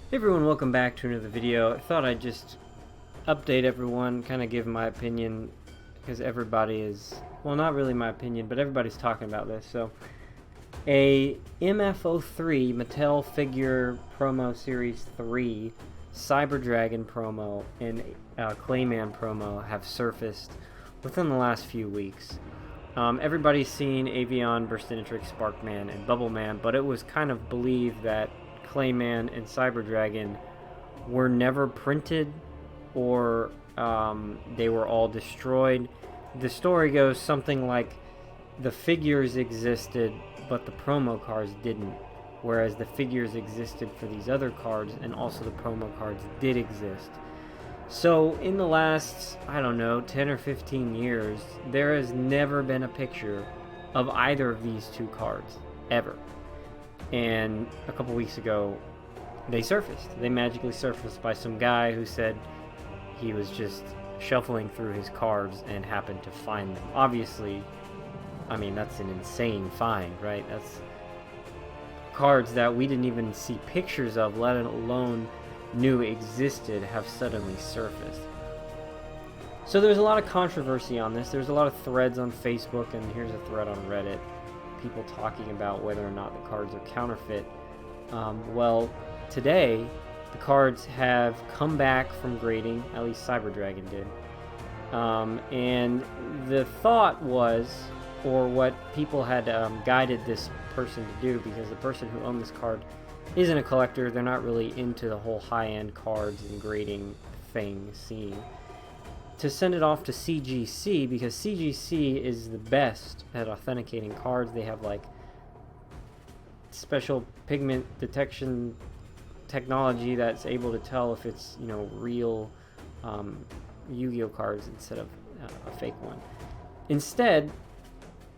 Hey everyone, welcome back to another video. I thought I'd just update everyone, kind of give my opinion, because everybody is, well, not really my opinion, but everybody's talking about this. So, a MF03 Mattel Figure Promo Series 3 Cyber Dragon promo and Clayman promo have surfaced within the last few weeks. Everybody's seen Avion, Burstinatrix, Sparkman, and Bubbleman, but it was kind of believed that Clayman and Cyber Dragon were never printed, or they were all destroyed. The story goes something like the figures existed, but the promo cards didn't, whereas the figures existed for these other cards, and also the promo cards did exist. So in the last, I don't know, 10 or 15 years, there has never been a picture of either of these two cards, ever. And a couple weeks ago, they surfaced. They magically surfaced by some guy who said he was just shuffling through his cards and happened to find them. Obviously, I mean, that's an insane find, right? That's cards that we didn't even see pictures of, let alone knew existed, have suddenly surfaced. So there's a lot of controversy on this. There's a lot of threads on Facebook, and here's a thread on Reddit. People talking about whether or not the cards are counterfeit. Well, today the cards have come back from grading, at least Cyber Dragon did. And the thought was, or what people had guided this person to do, because the person who owned this card isn't a collector, they're not really into the whole high-end cards and grading scene, to send it off to CGC, because CGC is the best at authenticating cards. They have like special pigment detection technology that's able to tell if it's, you know, real Yu-Gi-Oh cards instead of a fake one. Instead,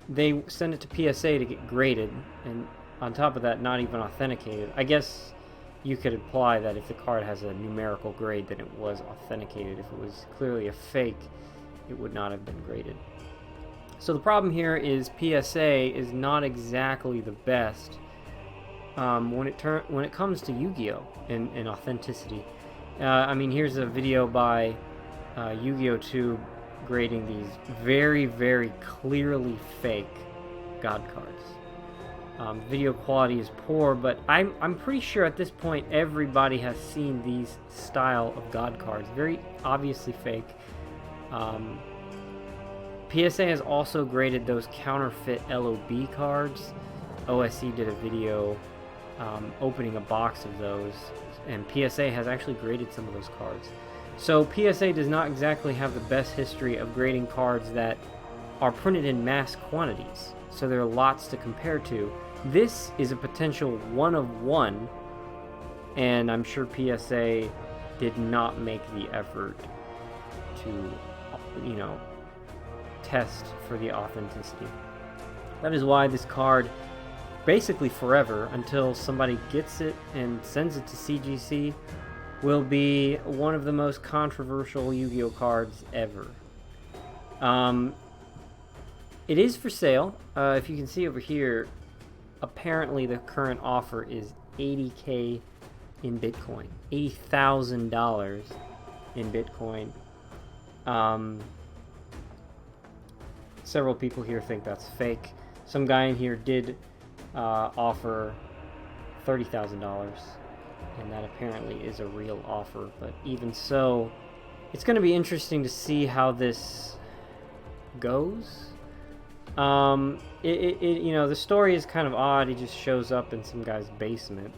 they send it to PSA to get graded, and on top of that, not even authenticated. I guess you could imply that if the card has a numerical grade, then it was authenticated. If it was clearly a fake, it would not have been graded. So the problem here is PSA is not exactly the best when it comes to Yu-Gi-Oh and authenticity. I mean, here's a video by Yu-Gi-Oh Tube grading these very, very clearly fake God cards. Video quality is poor, but I'm pretty sure at this point everybody has seen these style of God cards. Very obviously fake. PSA has also graded those counterfeit LOB cards. OSE did a video opening a box of those, and PSA has actually graded some of those cards. So PSA does not exactly have the best history of grading cards that are printed in mass quantities. So there are lots to compare to. This is a potential one of one, and I'm sure PSA did not make the effort to, you know, test for the authenticity. That is why this card, basically forever, until somebody gets it and sends it to CGC, will be one of the most controversial Yu-Gi-Oh cards ever. It is for sale. If you can see over here, apparently the current offer is $80K in Bitcoin, $80,000 in Bitcoin. Several people here think that's fake. Some guy in here did offer $30,000, and that apparently is a real offer. But even so, it's going to be interesting to see how this goes. You know, the story is kind of odd. He just shows up in some guy's basement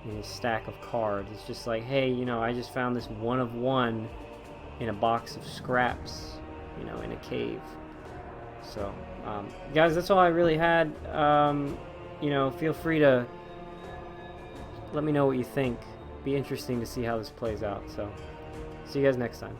in his stack of cards. It's just like, hey, you know, I just found this one of one in a box of scraps, you know, in a cave. So, guys, that's all I really had. You know, feel free to let me know what you think. Be interesting to see how this plays out. So, see you guys next time.